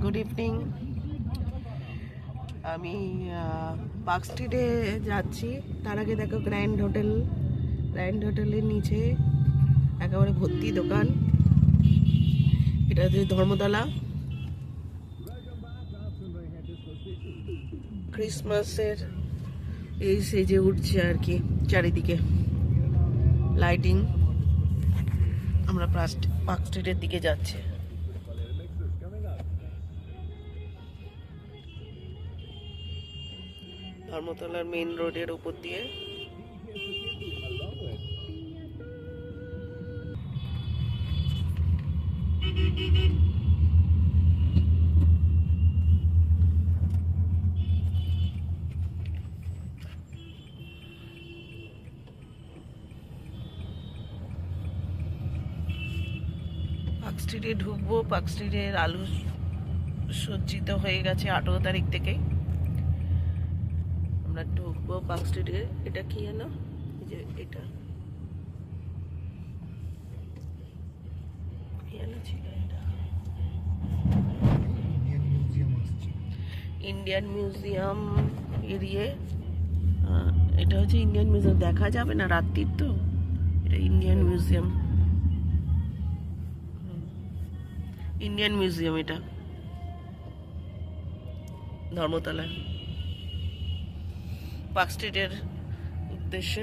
Good evening. আমি park স্ট্রিটে যাচ্ছি। তার আগে দেখো গ্র্যান্ড হোটেলের নিচে একেবারে ভর্তি দোকান। এটা হচ্ছে ধর্মতলা। ক্রিসমাসের এই সেজে উঠছে আর কি চারিদিকে লাইটিং। আমরা পার্ক স্ট্রিটের দিকে যাচ্ছি। ধর্মতলার মেইন রোডের উপর দিয়ে পার্ক স্ট্রিটে ঢুকবো। পার্ক স্ট্রিটের আলু সজ্জিত হয়ে গেছে 18 তারিখ থেকে। আমরা ঢুকবো পার্ক স্ট্রিটে। এটা কি জানো, এই যে এটা ইন্ডিয়ান মিউজিয়াম এরিয়ে। এটা হচ্ছে ইন্ডিয়ান মিউজিয়াম, দেখা যাবে না রাত্রির তো। এটা ইন্ডিয়ান মিউজিয়াম এটা ধর্মতলায় পার্ক স্ট্রিটের উদ্দেশ্যে।